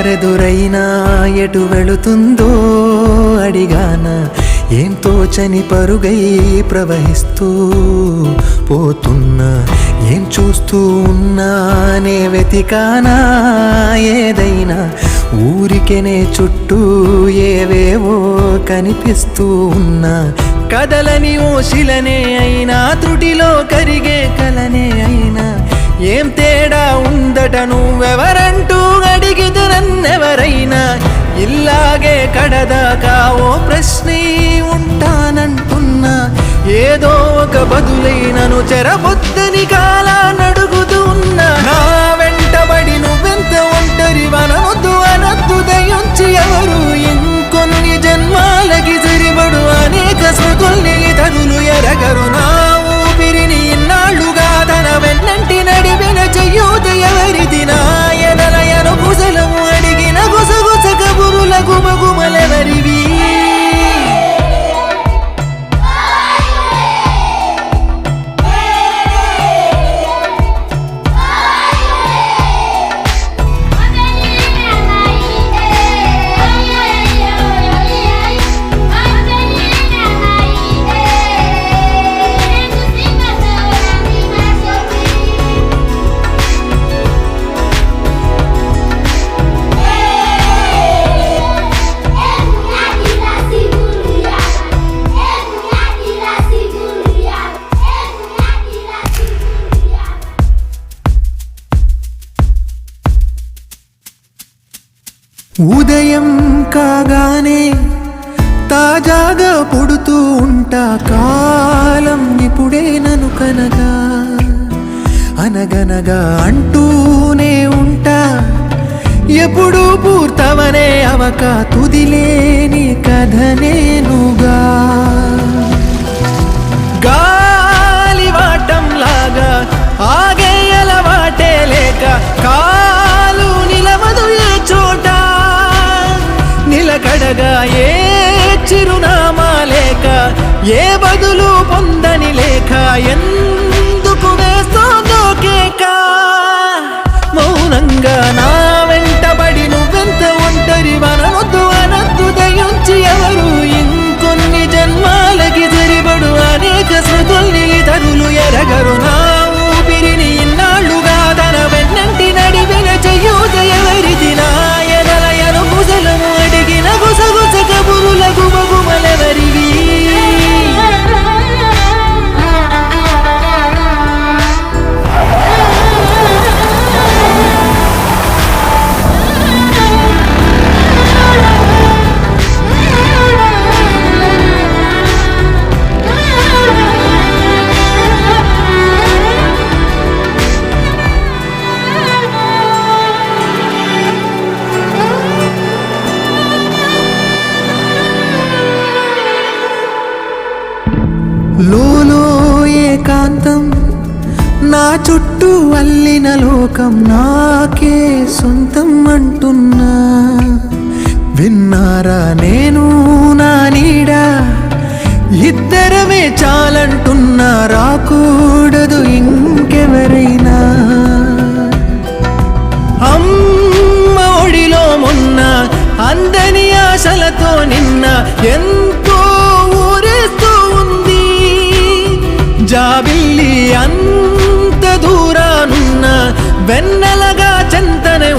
దారెదురైనా ఎటు వెళుతుందో అడిగానా, ఏం తోచని పరుగై ప్రవహిస్తూ పోతున్నా, ఏం చూస్తూ ఉన్నానే వెతికానా ఏదైనా, ఊరికెనే చుట్టూ ఏవేవో కనిపిస్తూ ఉన్నా, కదలని ఓ శిలనే అయినా త్రుటిలో కరిగే కలనే అయినా, ఏం తేడా ఉందట నువ్వెవరంటూ అడిగితే నన్నెవరైనా, ఇల్లాగే కడదాకా ఓ ప్రశ్నే ఉంటానంటున్నా, ఏదో ఒక బదులైనను చెరబొద్దని కాలానడుగుతూ ఉన్నా, నా వెంటబడి నువ్వెంత ఒంటరి వనవద్దు అనద్దు దయించి ఎవరు, ఇంకొన్ని జన్మాలకి సరిపడు అనేక స్మృతుల్ని తరులు ఎరగరు, నా ఊపిరిని ఇన్నాళ్ళుగా తన వెన్నంటి నడిపిన చెయ్యూత ఎవరిది, నా ఎదలయను కుశలము అడిగిన గుసగుస కబురుల గుమగుమలెవరివి. ఉదయం కాగానే తాజాగా పుడుతూ ఉంటా, కాలం ఇప్పుడే నన్ను కనగా అనగనగా అంటూనే ఉంటా, ఎప్పుడు పూర్తవనే అవక తుదిలేని కథ నేనుగా, గాలివాటంలాగా ఆగే అలవాటే లేక కాలు నిలవదు ఏ చోట, నిలకడగా ఏ చిరునామా లేక ఏ బదులు పొందని లేక, ఎందుకు వేస్తోందో కేక, మౌనంగా నా వెంటబడి నువ్వెంత ఒంటరి వనవద్దు అనద్దు దయించి ఎవరు, ఇంకొన్ని జన్మాలకి సరిపడు అనేక స్మృతుల్ని తరులు ఎరగరు, నా ఊపిరిని ఇన్నాళ్ళుగా తన వెన్నంటి నడిపిన చెయ్యూత ఎవరిది, నా ఎదలయను కుశలము అడిగిన గుసగుస కబురుల గుమగుమలెవరివి. లోలో ఏకాంతం నా చుట్టూ అల్లిన లోకం నాకే సొంతం అంటున్నా, విన్నారా నేను నా నీడ ఇద్దరమే చాలంటున్నా, రాకూడదు ఇంకెవరైనా, అమ్మ ఒడిలో మొన్న అందని ఆశలతో నిన్న ఎంతో ఊరేస్తూ ఉంది, జాబిల్లి అంత దూరానున్న వెన్నెలగా చెంతనే